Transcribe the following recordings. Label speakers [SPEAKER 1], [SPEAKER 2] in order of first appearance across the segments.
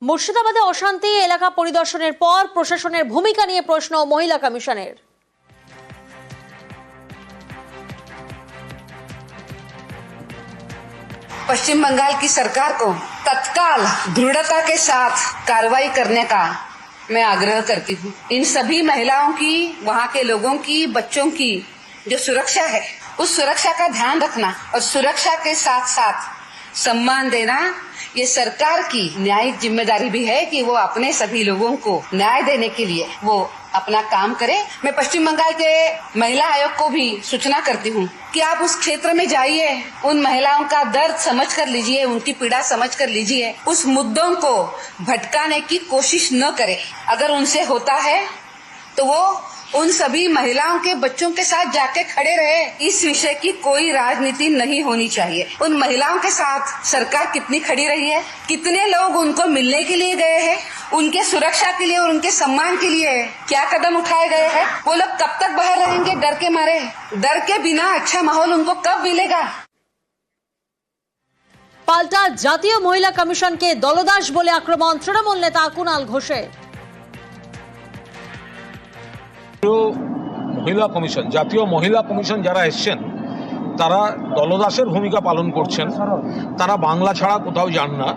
[SPEAKER 1] মুর্শিদাবাদে অশান্তি এলাকা পরিদর্শনের পর প্রশাসনের ভূমিকা নিয়ে প্রশ্ন মহিলা কমিশনের।
[SPEAKER 2] पश्चिम बंगाल की सरकार को तत्काल दृढ़ता के साथ कार्रवाई करने का मैं आग्रह करती हूँ। इन सभी महिलाओं की, वहाँ के लोगों की, बच्चों की जो सुरक्षा है, उस सुरक्षा का ध्यान रखना और सुरक्षा के साथ साथ सम्मान देना ये सरकार की न्यायिक जिम्मेदारी भी है कि वो अपने सभी लोगों को न्याय देने के लिए वो अपना काम करे। मैं पश्चिम बंगाल के महिला आयोग को भी सूचना करती हूँ कि आप उस क्षेत्र में जाइए, उन महिलाओं का दर्द समझ कर लीजिए, उनकी पीड़ा समझ कर लीजिए, उस मुद्दों को भटकाने की कोशिश न करें। अगर उनसे होता है तो वो उन सभी महिलाओं के बच्चों के साथ जाके खड़े रहे। इस विषय की कोई राजनीति नहीं होनी चाहिए। उन महिलाओं के साथ सरकार कितनी खड़ी रही है, कितने लोग उनको मिलने के लिए गए हैं, उनके सुरक्षा के लिए और उनके सम्मान के लिए क्या कदम उठाए गए हैं। वो लोग कब तक बाहर रहेंगे डर के मारे? डर के बिना अच्छा माहौल उनको कब मिलेगा?
[SPEAKER 1] পাল্টা জাতীয় মহিলা কমিশনকে দলদাস বলে আক্রমণ তৃণমূল নেতা কুণাল ঘোষের।
[SPEAKER 3] মহিলা কমিশন, জাতীয় মহিলা কমিশন যারা এসছেন তারা দলদাসের ভূমিকা পালন করছেন। তারা বাংলা ছাড়া কোথাও যান না।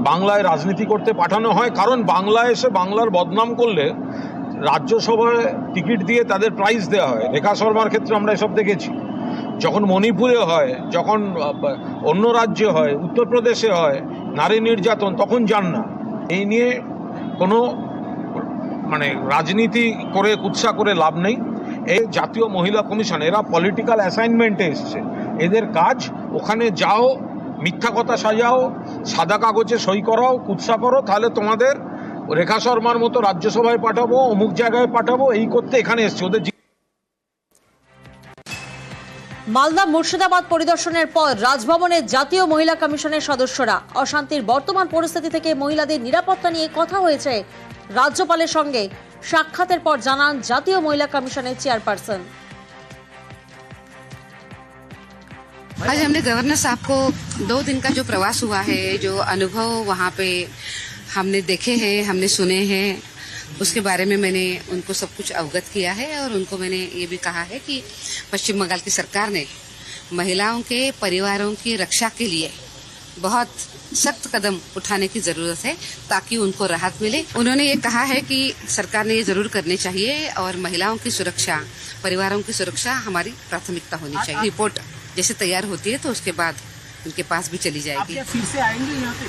[SPEAKER 3] বাংলায় রাজনীতি করতে পাঠানো হয়, কারণ বাংলায় এসে বাংলার বদনাম করলে রাজ্যসভায় টিকিট দিয়ে তাদের প্রাইজ দেওয়া হয়। রেখা শর্মার ক্ষেত্রে আমরা এসব দেখেছি। যখন মণিপুরে হয়, যখন অন্য রাজ্যে হয়, উত্তরপ্রদেশে হয় নারী নির্যাতন, তখন যান না। এই নিয়ে কোনো রাজনীতি করে কুৎসা করে লাভ নেই। এই জাতীয় মহিলা কমিশন এরা পলিটিক্যাল অ্যাসাইনমেন্টে এসছে। এদের কাজ ওখানে যাও, মিথ্যা কথা সাজাও, সাদা কাগজে সই করাও, কুৎসা করো, তাহলে তোমাদের রেখা শর্মার মতো রাজ্যসভায় পাঠাবো, অমুক জায়গায় পাঠাবো, এই করতে এখানে এসছে। ওদের
[SPEAKER 1] মালদা মুর্শিদাবাদ পরিদর্শনের পর রাজভবনে জাতীয় মহিলা কমিশনের সদস্যরা অশান্তির বর্তমান পরিস্থিতি থেকে মহিলাদের নিরাপত্তা নিয়ে কথা হয়েছে রাজ্যপালের সঙ্গে। সাক্ষাতের পর জানান জাতীয় মহিলা কমিশনের চেয়ারপারসন।
[SPEAKER 2] आज हमने गवर्नर साहब को 2 दिन का जो प्रवास हुआ है, जो अनुभव वहाँ पे हमने देखे हैं, हमने सुने हैं, उसके बारे में मैंने उनको सब कुछ अवगत किया है। और उनको मैंने ये भी कहा है कि पश्चिम बंगाल की सरकार ने महिलाओं के परिवारों की रक्षा के लिए बहुत सख्त कदम उठाने की जरूरत है ताकि उनको राहत मिले। उन्होंने ये कहा है कि सरकार ने ये जरूर करनी चाहिए और महिलाओं की सुरक्षा, परिवारों की सुरक्षा हमारी प्राथमिकता होनी चाहिए। रिपोर्ट जैसे तैयार होती है तो उसके बाद उनके पास भी चली जाएगी।
[SPEAKER 4] फिर से आएंगे यहाँ पे?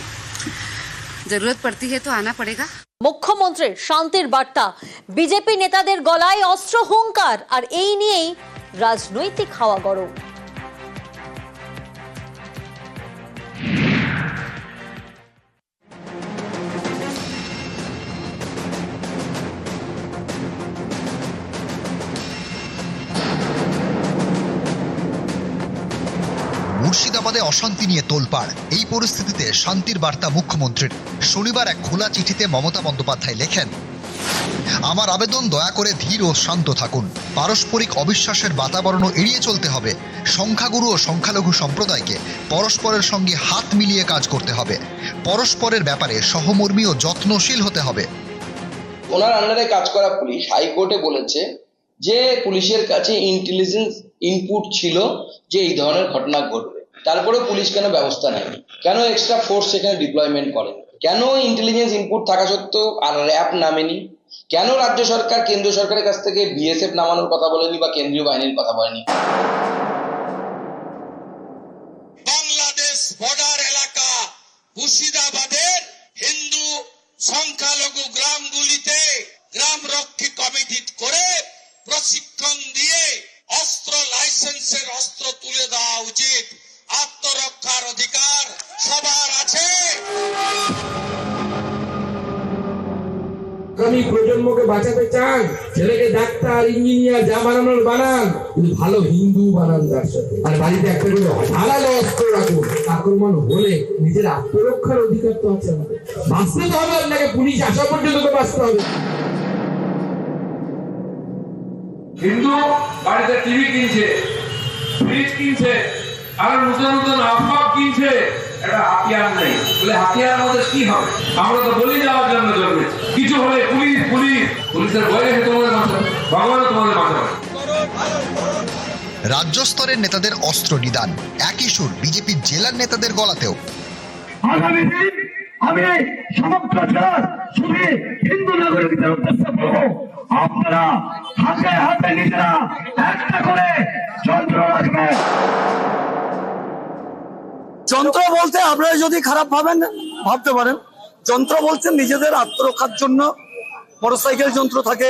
[SPEAKER 2] जरूरत पड़ती है तो आना पड़ेगा।
[SPEAKER 1] মুখ্যমন্ত্রীর শান্তির বার্তা, বিজেপি নেতাদের গলায় অস্ত্র হুঙ্কার, আর এই নিয়েই রাজনৈতিক হাওয়া গরম।
[SPEAKER 5] মুর্শিদাবাদে অশান্তি নিয়ে তোলপাড়। এই পরিস্থিতিতে শান্তির বার্তা মুখ্যমন্ত্রীর। শনিবার এক খোলা চিঠিতে মমতা বন্দ্যোপাধ্যায় লেখেন, আমার আবেদন, দয়া করে ধীর ও শান্ত থাকুন। পারস্পরিক অবিশ্বাসের বাতাবরণও এড়িয়ে চলতে হবে। সংখ্যাগুরু ও সংখ্যালঘু সম্প্রদায়কে পরস্পরের সঙ্গে হাত মিলিয়ে কাজ করতে হবে। পরস্পরের ব্যাপারে সহমর্মী ও যত্নশীল হতে হবে।
[SPEAKER 6] ওনার আন্ডারে কাজ করা পুলিশ হাইকোর্টে বলেছে যে পুলিশের কাছে ইন্টেলিজেন্স ইনপুট ছিল যে এই ধরনের ঘটনা ঘটবে, তারপরেও পুলিশ কেন ব্যবস্থা নেয়নি? কেন এক্সট্রা ফোর্স সেখানে ডিপ্লয়মেন্ট করেন? কেন ইন্টেলিজেন্স ইনপুট থাকা সত্ত্বেও আর র্যাব নামেনি? কেন রাজ্য সরকার কেন্দ্র সরকারের কাছ থেকে বিএসএফ নামানোর কথা বলেনি বা কেন্দ্রীয় বাহিনীর কথা বলেনি?
[SPEAKER 7] বাংলাদেশ বর্ডার এলাকা মুর্শিদাবাদের হিন্দু সংখ্যালঘু গ্রামগুলিতে গ্রাম রক্ষী কমিটি করে প্রশিক্ষণ দিয়ে অস্ত্র লাইসেন্সের অস্ত্র তুলে দেওয়া উচিত। আত্মরক্ষার অধিকার সবার আছে।
[SPEAKER 4] আগামী প্রজন্মকে বাঁচাতে চান, ছেলেকে ডাক্তার, ইঞ্জিনিয়ার যা বানানোর বানান, কিন্তু ভালো হিন্দু বানান তার সাথে। আর বাড়িতে একটা করে ধারালো অস্ত্র রাখুন। আক্রমণ হলে নিজের আত্মরক্ষার অধিকার তো আছে আমাদের। বাঁচতে তো হবে, আপনাকে পুলিশ আসা পর্যন্ত তো বাঁচতে হবে।
[SPEAKER 8] হিন্দু বাড়িতে টিভি কিনছে, ফ্রিজ কিনছে, আর নতুন নতুন আসবাব কিনছে, একটা হাতিয়ার নেই, বলে হাতিয়ার আমাদের কি হবে? আমরা তো বলি যাওয়ার জন্য জন্মেছি, কিছু হলে পুলিশ পুলিশ পুলিশের ভয় রেখে তোমাদের মাথায়, ভগবানও তোমাদের মাথায়।
[SPEAKER 5] রাজ্য স্তরের নেতাদের অস্ত্র নিদান, একই সুর বিজেপির জেলার নেতাদের গলাতেও।
[SPEAKER 9] আগামী দিন আমি সমগ্র জেলার শুধু হিন্দু নাগরিকদের উদ্দেশ্যে বলবো, আপনারা হাতে হাতে নিজেরা একটা করে যন্ত্র রাখবেন।
[SPEAKER 10] যন্ত্র বলতে আপনারা যদি খারাপ ভাবতে পারেন, যন্ত্র বলতে নিজেদের আত্মরক্ষার জন্য মোটরসাইকেল যন্ত্র থাকে,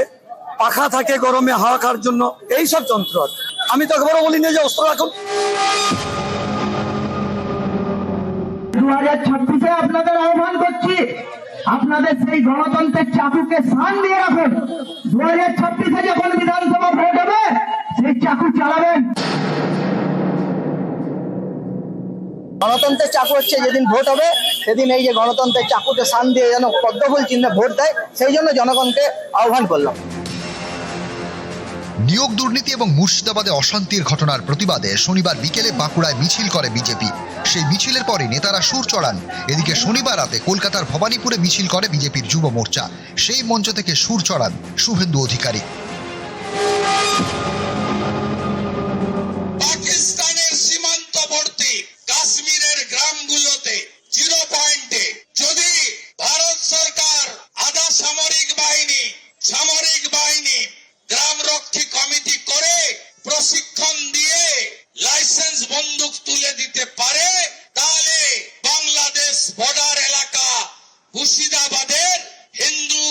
[SPEAKER 10] পাখা থাকে গরমে হাওয়া খাওয়ার জন্য, এইসব যন্ত্র আছে। আমি তো একবারও বলি না যে অস্ত্র রাখুন।
[SPEAKER 9] 2026-এ আপনাদের আহ্বান করছি, আপনাদের সেই গণতন্ত্রের চাকুকে শান দিয়ে রাখুন। 2026-এ যখন বিধানসভা ভোট হবে সেই চাকু চালাবেন।
[SPEAKER 10] গণতন্ত্রের চাকু হচ্ছে যেদিন ভোট হবে সেদিন এই যে গণতন্ত্রের চাকুতে শান দিয়ে যেন পদ্মফুল চিহ্নে ভোট দেয়, সেই জন্য জনগণকে আহ্বান করলাম।
[SPEAKER 5] নিয়োগ দুর্নীতি এবং মুর্শিদাবাদে অশান্তির ঘটনার প্রতিবাদে শনিবার বিকেলে বাঁকুড়ায় মিছিল করে বিজেপি। সেই মিছিলের পরে নেতারা সুর চড়ান। এদিকে শনিবার রাতে কলকাতার ভবানীপুরে মিছিল করে বিজেপির যুব মোর্চা। সেই মঞ্চ থেকে সুর চড়ান শুভেন্দু অধিকারী।
[SPEAKER 7] পাকিস্তানের সীমান্তবর্তী কাশ্মীরের গ্রামগুলোতে 0 পয়েন্টে যদি ভারত সরকার আধা সামরিক বাহিনী গ্রাম রক্ষী কমিটি করে প্রশিক্ষণ দিয়ে লাইসেন্স বন্দুক তুলে দিতে পারে, তাহলে বাংলাদেশ বর্ডার এলাকা মুর্শিদাবাদের হিন্দু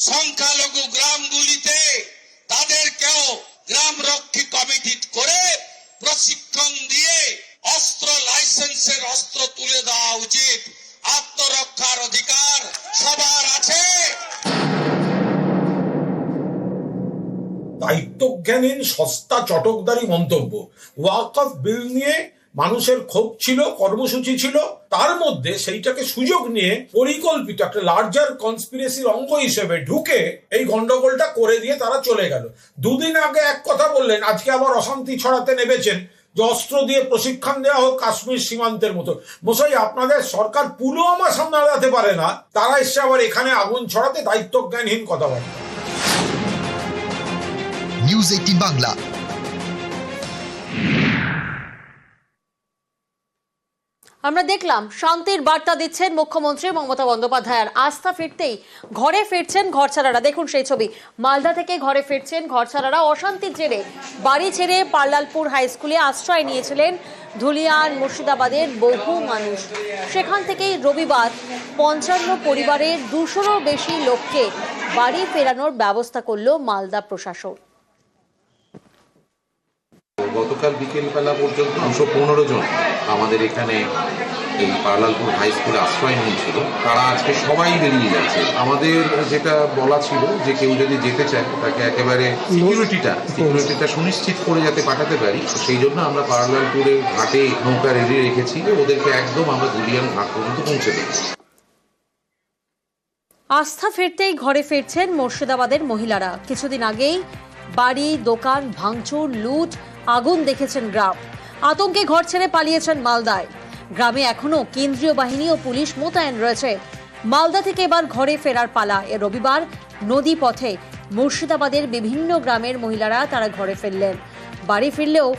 [SPEAKER 7] সংখ্যালঘু গ্রামগুলিতে তাদেরকেও গ্রাম রক্ষী কমিটি করে প্রশিক্ষণ দিয়ে লাইসেন্সের অস্ত্র তুলে দেওয়া উচিত। আত্মরক্ষার অধিকার সবার আছে।
[SPEAKER 3] দায়িত্বজ্ঞানহীন সস্তা চটকদারি মন্তব্য। ওয়াকফ বিল নিয়ে মানুষের ক্ষোভ ছিল, কর্মসূচি ছিল, তার মধ্যে সেইটাকে সুযোগ নিয়ে পরিকল্পিত একটা লার্জার কনস্পিরেসির অঙ্গ হিসেবে ঢুকে এই গন্ডগোলটা করে দিয়ে তারা চলে গেল। দুদিন আগে এক কথা বললেন, আজকে আবার অশান্তি ছড়াতে নেমেছেন যে অস্ত্র দিয়ে প্রশিক্ষণ দেওয়া হোক কাশ্মীর সীমান্তের মতো। মশাই, আপনাদের সরকার পুলওয়ামা সামলাতে পারে না, তারা এসে আবার এখানে আগুন ছড়াতে দায়িত্বজ্ঞানহীন কথাবার্তা।
[SPEAKER 5] নিউজ 18 বাংলা।
[SPEAKER 1] আমরা দেখলাম শান্তির বার্তা দিচ্ছেন মুখ্যমন্ত্রী মমতা বন্দ্যোপাধ্যায়। আস্থা ফিরতেই ঘরে ফিরছেন ঘরছাড়ারা। দেখুন সেই ছবি, মালদা থেকে ঘরে ফিরছেন ঘরছাড়ারা। অশান্তির জেরে বাড়ি ছেড়ে পার্লালপুর হাই স্কুলে আশ্রয় নিয়েছিলেন ধুলিয়ান মুর্শিদাবাদের বহু মানুষ। সেখান থেকেই রবিবার 55 পরিবারের 200-রও বেশি লোককে বাড়ি ফেরানোর ব্যবস্থা করল মালদা প্রশাসন।
[SPEAKER 11] গতকাল বিকেলবেলা পর্যন্ত 215 জন আমাদের এখানে এই পার্লালপুর হাই স্কুলে আশ্রয় নিয়েছিল। তারা আজকে সবাই বেরিয়ে যাচ্ছে। আমাদের যেটা বলা ছিল যে কেউ যদি যেতে চায় তাকে একেবারে সিকিউরিটিটা সুনিশ্চিত করে যাতে পাঠাতে পারি, সেই জন্য আমরা পার্লালপুরে ঘাটে নৌকা রেডি রেখেছি। ওদেরকে একদম আমরা ধুলিয়ান ঘাট পর্যন্ত পৌঁছে দেব।
[SPEAKER 1] আস্থা ফিরতেই ঘরে ফিরছেন মুর্শিদাবাদের মহিলারা। কিছুদিন আগেই বাড়ি দোকান ভাঙচুর, লুট, আগুন দেখেছেন গ্রাম। আতঙ্কে ঘর ছেড়ে পালিয়েছেন মালদায়। গ্রামে এখনো কেন্দ্রীয় বাহিনী ও পুলিশ মোতায়েন রয়েছে। মালদা থেকে এবার ঘরে ফেরার পালা। এ রবিবার নদী পথে মুর্শিদাবাদের বিভিন্ন গ্রামের মহিলারা তারা ঘরে ফিরলেন। বাড়ি ফিরলেও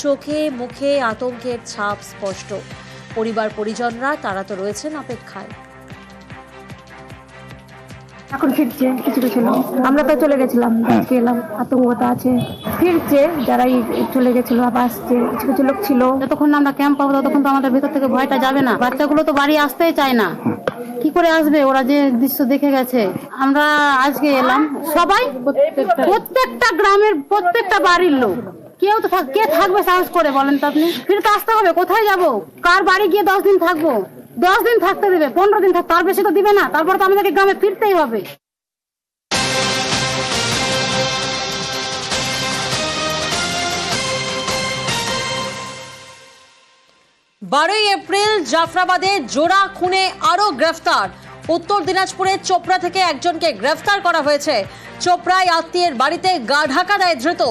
[SPEAKER 1] চোখে মুখে আতঙ্কের ছাপ স্পষ্ট। পরিবার পরিজনরা তারা তো রয়েছেন অপেক্ষায়।
[SPEAKER 12] এখন ফিরছে কিছু কিছু লোক, আমরা তো চলে গেছিলাম, আজকে এলাম। আতঙ্কতা আছে, ফিরছে যারাই চলে গেছিল, আবার আসছে। কিছু কিছু লোক ছিল, যতক্ষণ আমরা ক্যাম্প পাবো ততক্ষণ তো আমাদের ভেতর থেকে ভয়টা যাবে না। বাচ্চাগুলো তো বাড়ি আসতেই চায় না, কি করে আসবে? ওরা যে দৃশ্য দেখে গেছে। আমরা আজকে এলাম, সবাই প্রত্যেকটা গ্রামের প্রত্যেকটা বাড়ির লোক। কেউ তো কে থাকবে সাহস করে বলেন তো আপনি? ফিরতে আসতে হবে, কোথায় যাব? কার বাড়ি গিয়ে 10 দিন থাকবো? 10 দিন থাকতে দিবে, 15 দিন থাকতে, তার বেশি তো দিবে না। তারপর তো আমাদেরকে গ্রামে ফিরতেই হবে।
[SPEAKER 1] 12 এপ্রিল জাফরাবাদে জোড়া খুনে আরো গ্রেফতার। উত্তর দিনাজপুরের চোপড়া থেকে একজনকে গ্রেফতার করা হয়েছে। চোপড়ায় আত্মীয়ের বাড়িতে গা ঢাকা দেয় ধৃত।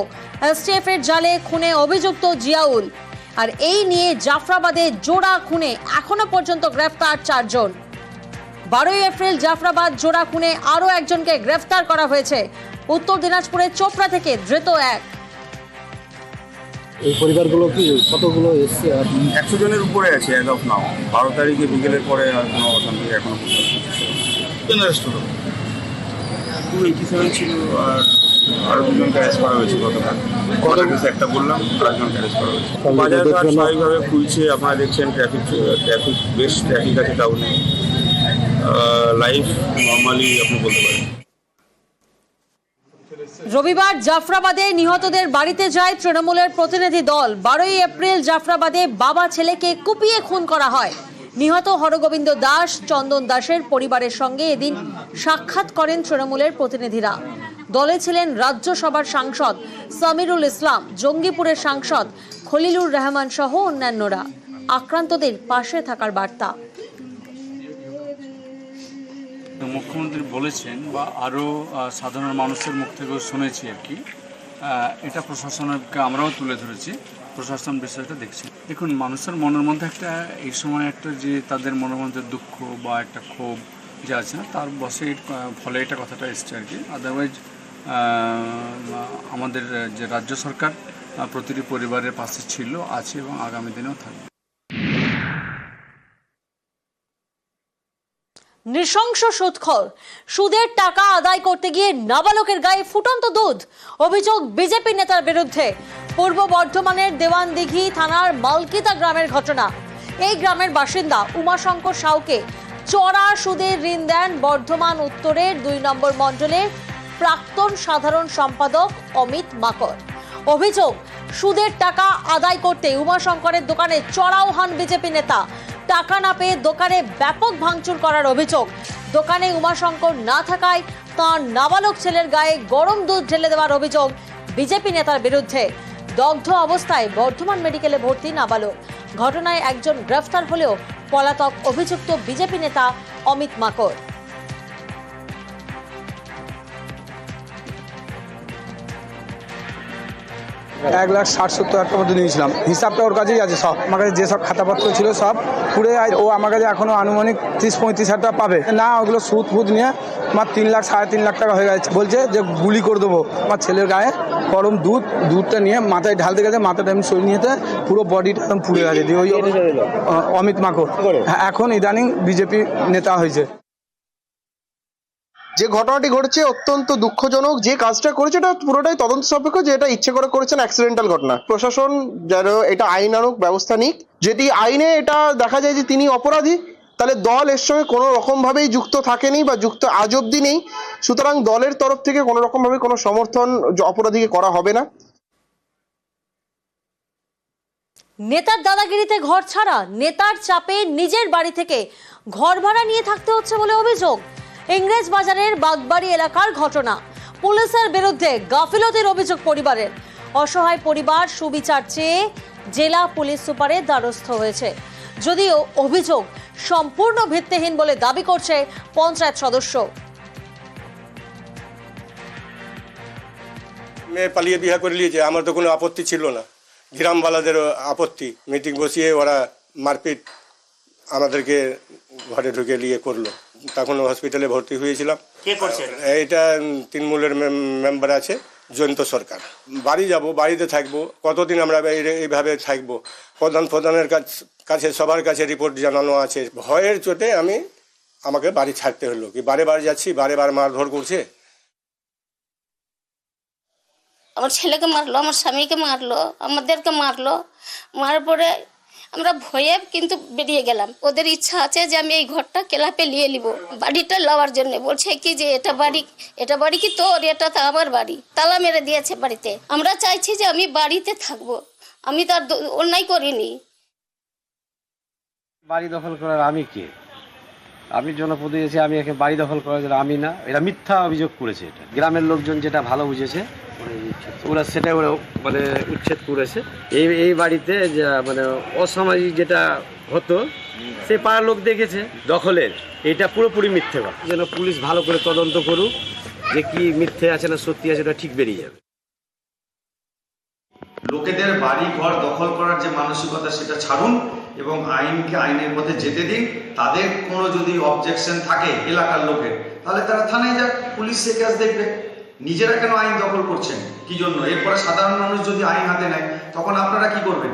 [SPEAKER 1] এসটিএফ এর জালে খুনে অভিযুক্ত জিয়াউল। আর এই নিয়ে জাফরাবাদে জোড়া খুনে এখনো পর্যন্ত গ্রেফতার 4 জন। 12 এপ্রিল জাফরাবাদ জোড়া খুনে আরও একজনকে গ্রেফতার করা হয়েছে। উত্তর দিনাজপুরের চোপড়া থেকে ধৃত এক।
[SPEAKER 13] এই পরিবারগুলো কি কতগুলো এসছে? 100 জনের উপরে আছে অ্যাজ অফ নাও। 12 তারিখে বিকেলের পরে আর কোনো অশান্তি এখনো পর্যন্ত অ্যারেস্ট হলো। 287 ছিল আর আরো 2জনকে অ্যারেস্ট করা হয়েছে গতকাল। কত কেসে একটা বললাম, আরেকজনকে অ্যারেস্ট করা হয়েছে। বাজারঘাট স্বাভাবিকভাবে খুলছে, আপনারা দেখছেন ট্রাফিক বেশ ট্রাফিক আছে টাউনে। লাইফ নর্মালি আপনি বলতে পারেন।
[SPEAKER 1] রবিবার জাফরাবাদে নিহতদের বাড়িতে যায় তৃণমূলের প্রতিনিধি দল। 12 এপ্রিল জাফরাবাদে বাবা ছেলেকে কুপিয়ে খুন করা হয়। নিহত হরগোবিন্দ দাস, চন্দন দাসের পরিবারের সঙ্গে এদিন সাক্ষাৎ করেন তৃণমূলের প্রতিনিধিরা। দলে ছিলেন রাজ্যসভার সাংসদ সামিরুল ইসলাম, জঙ্গিপুরের সাংসদ খলিলুর রহমান সহ অন্যান্যরা। আক্রান্তদের পাশে থাকার বার্তা।
[SPEAKER 14] মুখ্যমন্ত্রী বলেছেন বা আরও সাধারণ মানুষের মুখ থেকেও শুনেছি আর কি, এটা প্রশাসনকে আমরাও তুলে ধরেছি, প্রশাসন বিষয়টা দেখছি। দেখুন, মানুষের মনের মধ্যে একটা এই সময় একটা যে তাদের মনের মধ্যে দুঃখ বা একটা ক্ষোভ যে আছে না, তার বসে ফলে এটা কথাটা এসছে আর কি। আদারওয়াইজ আমাদের যে রাজ্য সরকার প্রতিটি পরিবারের পাশে ছিল, আছে এবং আগামী দিনেও থাকবে।
[SPEAKER 1] নৃশংস সুদখোর, সুদের টাকা আদায় করতে গিয়ে নাবালকের গায়ে ফুটন্ত দুধ। অভিযোগ বিজেপি নেতার বিরুদ্ধে। পূর্ব বর্ধমানের দেওয়ানদিঘি থানার মালকিতা গ্রামের ঘটনা। এই গ্রামের বাসিন্দা উমাশঙ্কর সাউকে চড়া সুদের ঋণ দেন বর্ধমান উত্তরের 2 নম্বর মণ্ডলের প্রাক্তন সাধারণ সম্পাদক অমিত মাকড়। অভিযোগ, সুদের টাকা আদায় করতে উমাশঙ্করের দোকানে চড়াও হন বিজেপি নেতা। টাকা না পেয়ে দোকানে ব্যাপক ভাঙচুর করার অভিযোগ। দোকানে উমাশঙ্কর না থাকায় তাঁর নাবালক ছেলের গায়ে গরম দুধ ঢেলে দেওয়ার অভিযোগ বিজেপি নেতার বিরুদ্ধে। দগ্ধ অবস্থায় বর্ধমান মেডিকেলে ভর্তি নাবালক। ঘটনায় একজন গ্রেফতার হলেও পলাতক অভিযুক্ত বিজেপি নেতা অমিত মাকড়।
[SPEAKER 15] 1,60,70,000 টাকার মধ্যে নিয়েছিলাম। হিসাবটা ওর কাছেই আছে সব। আমার কাছে যেসব খাতাপত্র ছিল সব পুরে, ও আমার কাছে এখনো আনুমানিক 30-35 হাজার টাকা পাবে না। ওগুলো সুদ ফুদ নিয়ে আমার 3 লাখ 3.5 লাখ টাকা হয়ে গেছে। বলছে যে গুলি করে দেবো। আমার ছেলের গায়ে গরম দুধটা নিয়ে মাথায় ঢালতে গেছে, মাথাটা এমনি সরিয়ে নিয়েতে পুরো বডিটা একদম পুড়ে গেছে। দিয়ে ওই অমিত মাকড় এখন ইদানিং বিজেপি নেতা হয়েছে।
[SPEAKER 16] যে ঘটনাটি ঘটেছে অত্যন্ত দুঃখজনক। যে কাজটা করেছে এটা পুরোটাই তদন্ত সাপেক্ষ, যে এটা ইচ্ছে করে করেছেন, অ্যাক্সিডেন্টাল ঘটনা। প্রশাসন যেন এটা আইনানুগ ব্যবস্থা নিক। যদি আইনে এটা দেখা যায় যে তিনি অপরাধী, তাহলে দল এর সঙ্গে কোনো রকমভাবেই যুক্ত থাকেনি বা যুক্ত আজ অব্দি নেই। সুতরাং দলের তরফ থেকে কোনো রকমভাবে কোনো সমর্থন অপরাধীকে করা হবে না।
[SPEAKER 1] নেতার দাদাগিরিতে ঘর ছাড়া, নেতার চাপে নিজের বাড়ি থেকে ঘর ভাড়া নিয়ে থাকতে হচ্ছে বলে অভিযোগ। ইংরেজ বাজারের বাগবাড়ি এলাকার ঘটনা। পুলিশের বিরুদ্ধে গাফিলতির অভিযোগ পরিবারের। অসহায় পরিবার সুবিচার চেয়ে জেলা পুলিশ সুপারের দ্বারস্থ হয়েছে। যদিও অভিযোগ সম্পূর্ণ ভিত্তিহীন বলে দাবি করছে পঞ্চায়েত সদস্য।
[SPEAKER 17] মেয়ে পালিয়ে বিয়ে করে নিয়েছে, আমার তো কোনো আপত্তি ছিল না। গ্রামবালাদের আপত্তি, মিটিং বসিয়ে ওরা মারপিট আমাদেরকে ঘরে ঢুকে নিয়ে করলো। তখন হসপিটালে ভর্তি হয়েছিলাম। এইটা তৃণমূলের মেম্বার আছে জয়ন্ত সরকার। বাড়ি যাব, বাড়িতে থাকবো, কতদিন আমরা এইভাবে থাকবো? প্রধানের কাছে সবার কাছে রিপোর্ট জানানো আছে। ভয়ের চোটে আমাকে বাড়ি ছাড়তে হলো। কি বারে বারে যাচ্ছি, বারে বারে মারধর করছে।
[SPEAKER 12] আমার ছেলেকে মারলো, আমার স্বামীকে মারলো, আমাদেরকে মারলো। মারার পরে আমরা ভয়ে কিন্তু বেরিয়ে গেলাম। ওদের ইচ্ছা আছে যে আমি এই ঘরটা ক্লাবে নিয়ে নিব, বাড়িটা লওয়ার জন্য। বলছে কি যে এটা বাড়ি কি তোর? এটা তো আমার বাড়ি। তালা মেরে দিয়েছে বাড়িতে। আমরা চাইছি যে আমি বাড়িতে থাকবো, আমি তার অন্যায় করিনি।
[SPEAKER 13] বাড়ি দখল করার আমি কে? আমি জনপ্রতিনিধি, আমি একে বাড়ি দখল করার জন্য আমি না। এরা মিথ্যা অভিযোগ করেছে। এটা গ্রামের লোকজন যেটা ভালো বুঝেছে ওরা সেটা ওরা মানে উচ্ছেদ করেছে। এই বাড়িতে মানে অসামাজিক যেটা হতো সে পাড়ার লোক দেখেছে দখলের। এটা পুরোপুরি মিথ্যে কথা। যেন পুলিশ ভালো করে তদন্ত করুক যে কি মিথ্যে আছে না সত্যি আছে, এটা ঠিক বেরিয়ে যাবে।
[SPEAKER 18] লোকেদের বাড়ি ঘর দখল করার যে মানসিকতা সেটা ছাড়ুন এবং আইনকে আইনের পথে যেতে দিন। তাদের কোনো যদি অবজেকশন থাকে এলাকার লোকের, তাহলে তারা থানায় যাক, পুলিশ সে কেস দেখবে। নিজেরা কেন আইন দখল করছেন কি জন্য? এরপরে সাধারণ মানুষ যদি আইন হাতে নেয় তখন আপনারা কি করবেন?